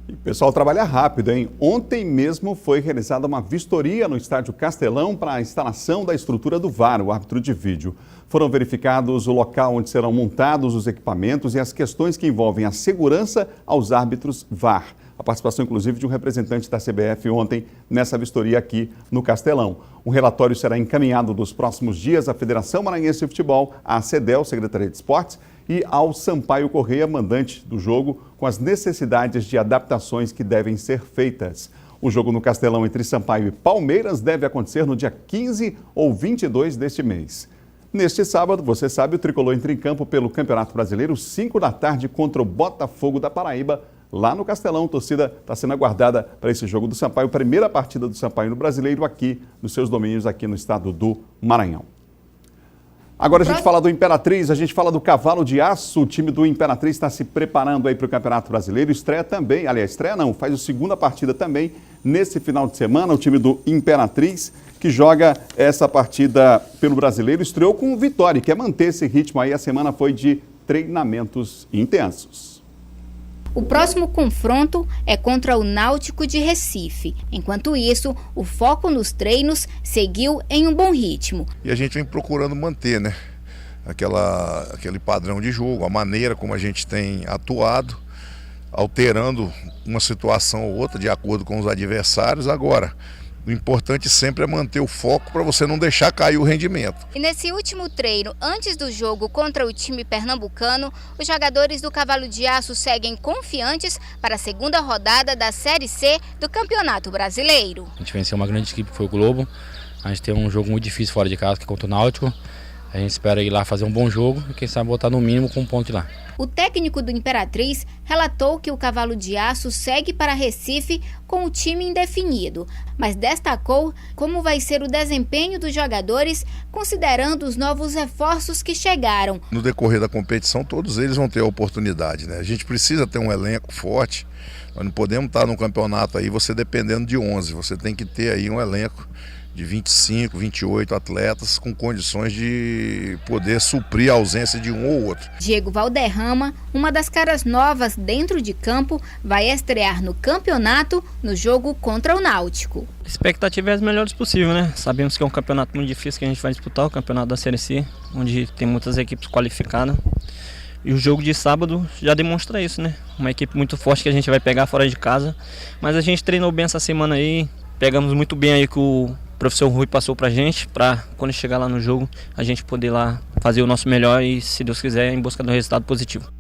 E o pessoal trabalha rápido, hein? Ontem mesmo foi realizada uma vistoria no Estádio Castelão para a instalação da estrutura do VAR, o árbitro de vídeo. Foram verificados o local onde serão montados os equipamentos e as questões que envolvem a segurança aos árbitros VAR. A participação, inclusive, de um representante da CBF ontem nessa vistoria aqui no Castelão. Um relatório será encaminhado nos próximos dias à Federação Maranhense de Futebol, à CEDEL, Secretaria de Esportes, e ao Sampaio Corrêa, mandante do jogo, com as necessidades de adaptações que devem ser feitas. O jogo no Castelão entre Sampaio e Palmeiras deve acontecer no dia 15 ou 22 deste mês. Neste sábado, você sabe, o Tricolor entra em campo pelo Campeonato Brasileiro, 5 da tarde, contra o Botafogo da Paraíba, lá no Castelão. A torcida está sendo aguardada para esse jogo do Sampaio, primeira partida do Sampaio no Brasileiro aqui, nos seus domínios, aqui no estado do Maranhão. Agora a gente fala do Imperatriz, a gente fala do Cavalo de Aço. O time do Imperatriz está se preparando aí para o Campeonato Brasileiro. Estreia também, aliás, estreia não, faz a segunda partida também nesse final de semana. O time do Imperatriz, que joga essa partida pelo Brasileiro, estreou com vitória e quer manter esse ritmo aí. A semana foi de treinamentos intensos. O próximo confronto é contra o Náutico de Recife. Enquanto isso, o foco nos treinos seguiu em um bom ritmo. E a gente vem procurando manter, né, aquele padrão de jogo, a maneira como a gente tem atuado, alterando uma situação ou outra de acordo com os adversários. Agora, o importante sempre é manter o foco para você não deixar cair o rendimento. E nesse último treino, antes do jogo contra o time pernambucano, os jogadores do Cavalo de Aço seguem confiantes para a segunda rodada da Série C do Campeonato Brasileiro. A gente venceu uma grande equipe que foi o Globo. A gente tem um jogo muito difícil fora de casa, que é contra o Náutico. A gente espera ir lá fazer um bom jogo e quem sabe botar no mínimo com um ponto lá. O técnico do Imperatriz relatou que o Cavalo de Aço segue para Recife com o time indefinido, mas destacou como vai ser o desempenho dos jogadores considerando os novos reforços que chegaram. No decorrer da competição, todos eles vão ter a oportunidade, né? A gente precisa ter um elenco forte. Nós não podemos estar no campeonato aí você dependendo de 11. Você tem que ter aí um elenco de 25, 28 atletas com condições de poder suprir a ausência de um ou outro. Diego Valderrama, uma das caras novas dentro de campo, vai estrear no campeonato no jogo contra o Náutico. A expectativa é as melhores possível, né? Sabemos que é um campeonato muito difícil que a gente vai disputar, o campeonato da Série C, onde tem muitas equipes qualificadas. E o jogo de sábado já demonstra isso, né? Uma equipe muito forte que a gente vai pegar fora de casa. Mas a gente treinou bem essa semana aí, pegamos muito bem aí que o professor Rui passou pra gente, pra quando chegar lá no jogo, a gente poder lá fazer o nosso melhor e, se Deus quiser, em busca do resultado positivo.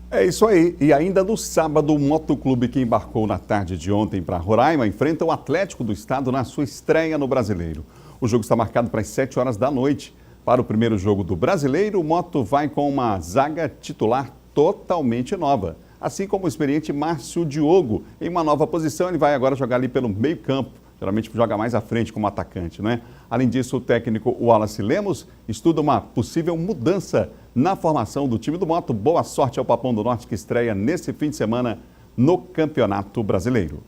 É isso aí. E ainda no sábado, o motoclube que embarcou na tarde de ontem para Roraima enfrenta o Atlético do Estado na sua estreia no Brasileiro. O jogo está marcado para as 7 horas da noite. Para o primeiro jogo do Brasileiro, o Moto vai com uma zaga titular totalmente nova. Assim como o experiente Márcio Diogo, em uma nova posição, ele vai agora jogar ali pelo meio campo. Geralmente joga mais à frente como atacante, né? Além disso, o técnico Wallace Lemos estuda uma possível mudança na formação do time do Moto. Boa sorte ao Papão do Norte que estreia nesse fim de semana no Campeonato Brasileiro.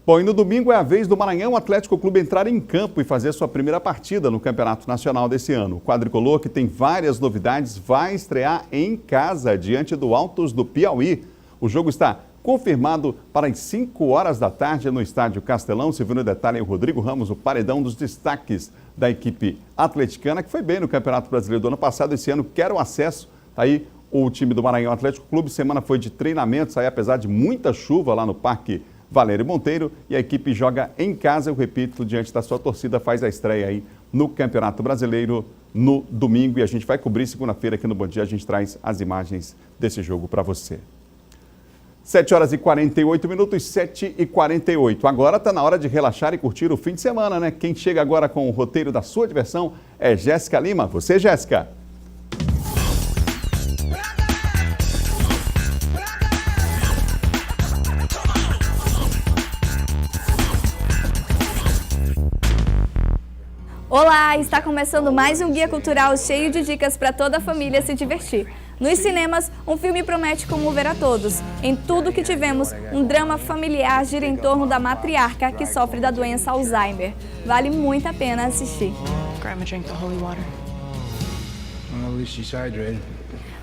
Bom, e no domingo é a vez do Maranhão Atlético Clube entrar em campo e fazer sua primeira partida no Campeonato Nacional desse ano. O quadricolor, que tem várias novidades, vai estrear em casa diante do Altos do Piauí. O jogo está confirmado para as 5 horas da tarde no Estádio Castelão. Se viu no detalhe o Rodrigo Ramos, o paredão dos destaques da equipe atleticana, que foi bem no Campeonato Brasileiro do ano passado. Esse ano quer o acesso. Aí o time do Maranhão Atlético Clube, semana foi de treinamentos, aí apesar de muita chuva lá no Parque Valério Monteiro, e a equipe joga em casa, eu repito, diante da sua torcida, faz a estreia aí no Campeonato Brasileiro no domingo, e a gente vai cobrir segunda-feira aqui no Bom Dia, a gente traz as imagens desse jogo para você. 7 horas e 48 minutos, 7h48. Agora está na hora de relaxar e curtir o fim de semana, né? Quem chega agora com o roteiro da sua diversão é Jéssica Lima. Você, Jéssica? Olá, está começando mais um guia cultural cheio de dicas para toda a família se divertir. Nos cinemas, um filme promete comover a todos. Em Tudo que Tivemos, um drama familiar gira em torno da matriarca que sofre da doença Alzheimer. Vale muito a pena assistir.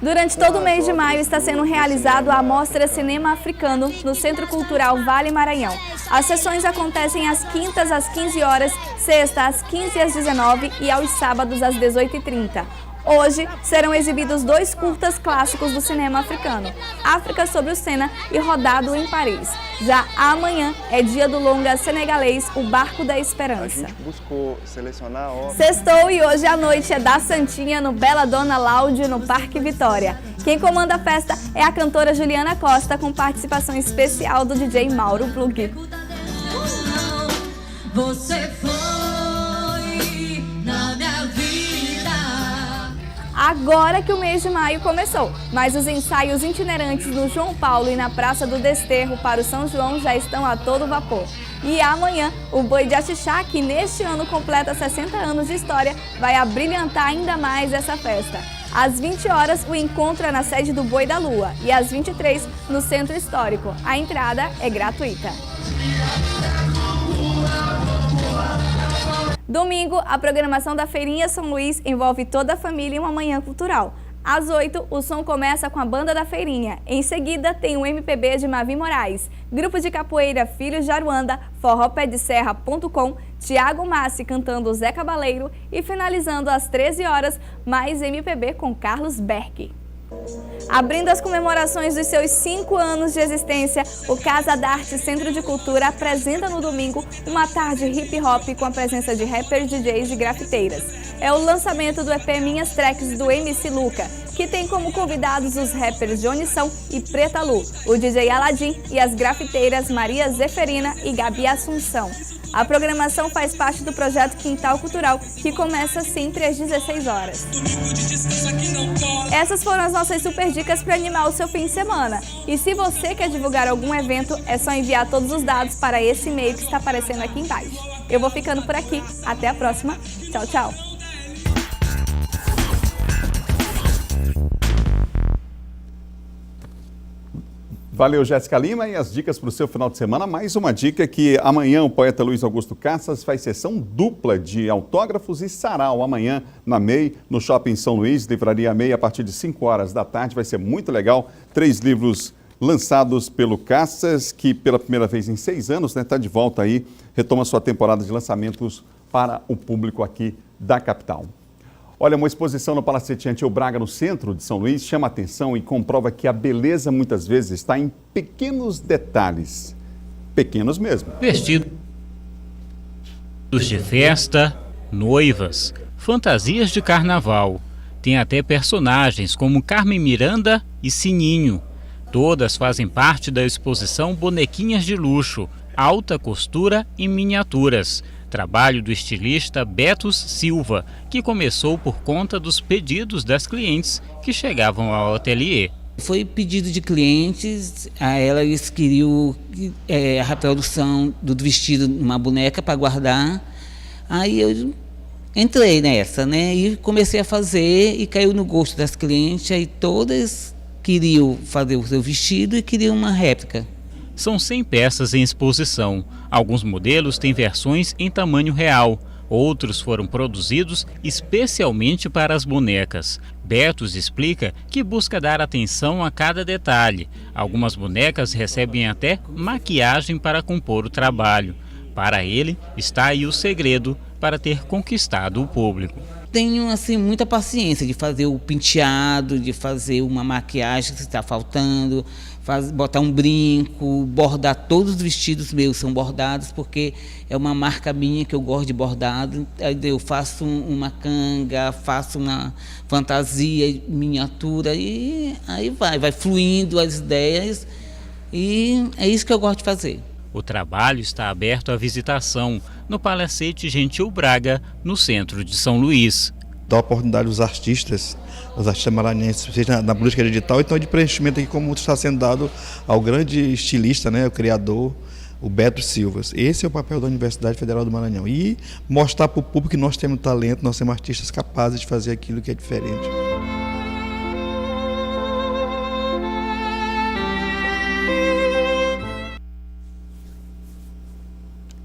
Durante todo o mês de maio está sendo realizado a Mostra Cinema Africano no Centro Cultural Vale Maranhão. As sessões acontecem às quintas às 15 horas, sexta às 15 às 19 e aos sábados às 18h30. Hoje serão exibidos 2 curtas clássicos do cinema africano, África sob o Sena e Rodado em Paris. Já amanhã é dia do longa senegalês O Barco da Esperança. A gente buscou selecionar obras. Sextou e hoje à noite é da Santinha no Bela Dona Laude, no Parque Vitória. Quem comanda a festa é a cantora Juliana Costa, com participação especial do DJ Mauro Plug. Você foi na minha vida. Agora que o mês de maio começou, mas os ensaios itinerantes no João Paulo e na Praça do Desterro para o São João já estão a todo vapor. E amanhã, o Boi de Axixá, que neste ano completa 60 anos de história, vai abrilhantar ainda mais essa festa. Às 20 horas, o encontro é na sede do Boi da Lua e às 23, no Centro Histórico. A entrada é gratuita. Domingo, a programação da Feirinha São Luís envolve toda a família em uma manhã cultural. Às 8, o som começa com a Banda da Feirinha. Em seguida, tem o MPB de Mavi Moraes, Grupo de Capoeira Filhos de Aruanda, forropédeserra.com, Tiago Massi cantando Zé Cabaleiro e finalizando às 13 horas, mais MPB com Carlos Berck. Abrindo as comemorações dos seus 5 anos de existência, o Casa da Arte Centro de Cultura apresenta no domingo uma tarde hip hop com a presença de rappers, DJs e grafiteiras. É o lançamento do EP Minhas Tracks do MC Luca, que tem como convidados os rappers Jonição e Preta Lu, o DJ Aladim e as grafiteiras Maria Zeferina e Gabi Assunção. A programação faz parte do projeto Quintal Cultural, que começa sempre às 16 horas. Essas foram as nossas super dicas para animar o seu fim de semana. E se você quer divulgar algum evento, é só enviar todos os dados para esse e-mail que está aparecendo aqui embaixo. Eu vou ficando por aqui. Até a próxima. Tchau, tchau. Valeu, Jéssica Lima, e as dicas para o seu final de semana. Mais uma dica que amanhã o poeta Luiz Augusto Cassas faz sessão dupla de autógrafos e sarau amanhã na MEI, no Shopping São Luís, Livraria MEI, a partir de 5 horas da tarde. Vai ser muito legal. 3 livros lançados pelo Cassas, que pela primeira vez em 6 anos está de volta aí, retoma sua temporada de lançamentos para o público aqui da capital. Olha, uma exposição no Palacete Antil Braga, no centro de São Luís, chama a atenção e comprova que a beleza muitas vezes está em pequenos detalhes. Pequenos mesmo. Vestidos de festa, noivas, fantasias de carnaval. Tem até personagens como Carmen Miranda e Sininho. Todas fazem parte da exposição Bonequinhas de Luxo, alta costura e miniaturas. Trabalho do estilista Betos Silva, que começou por conta dos pedidos das clientes que chegavam ao ateliê. Foi pedido de clientes, elas queriam a reprodução do vestido numa boneca para guardar. Aí eu entrei nessa, né? E comecei a fazer e caiu no gosto das clientes. Aí todas queriam fazer o seu vestido e queriam uma réplica. São 100 peças em exposição. Alguns modelos têm versões em tamanho real. Outros foram produzidos especialmente para as bonecas. Betos explica que busca dar atenção a cada detalhe. Algumas bonecas recebem até maquiagem para compor o trabalho. Para ele, está aí o segredo para ter conquistado o público. Tenho assim muita paciência de fazer o penteado, de fazer uma maquiagem que está faltando, botar um brinco, bordar. Todos os vestidos meus são bordados porque é uma marca minha que eu gosto de bordado. Aí eu faço uma canga, faço uma fantasia, miniatura e aí vai fluindo as ideias e é isso que eu gosto de fazer. O trabalho está aberto à visitação no Palacete Gentil Braga, no centro de São Luís. Dá oportunidade aos artistas maranhenses, seja na busca digital, então de preenchimento aqui como está sendo dado ao grande estilista, né, o criador, o Beto Silva. Esse é o papel da Universidade Federal do Maranhão. E mostrar para o público que nós temos talento, nós temos artistas capazes de fazer aquilo que é diferente.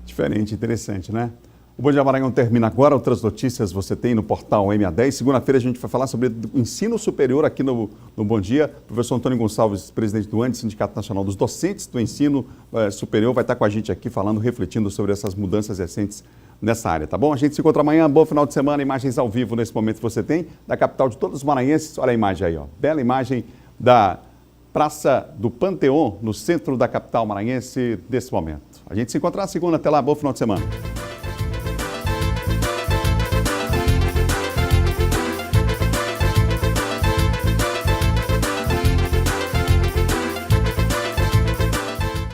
Diferente, interessante, né? O Bom Dia Maranhão termina agora. Outras notícias você tem no portal MA10. Segunda-feira a gente vai falar sobre o ensino superior aqui no Bom Dia. O professor Antônio Gonçalves, presidente do ANDE, Sindicato Nacional dos Docentes do Ensino Superior, vai estar com a gente aqui falando, refletindo sobre essas mudanças recentes nessa área, tá bom? A gente se encontra amanhã. Bom final de semana. Imagens ao vivo nesse momento você tem da capital de todos os maranhenses. Olha a imagem aí, ó. Bela imagem da Praça do Panteão, no centro da capital maranhense, desse momento. A gente se encontra na segunda. Até lá, bom final de semana.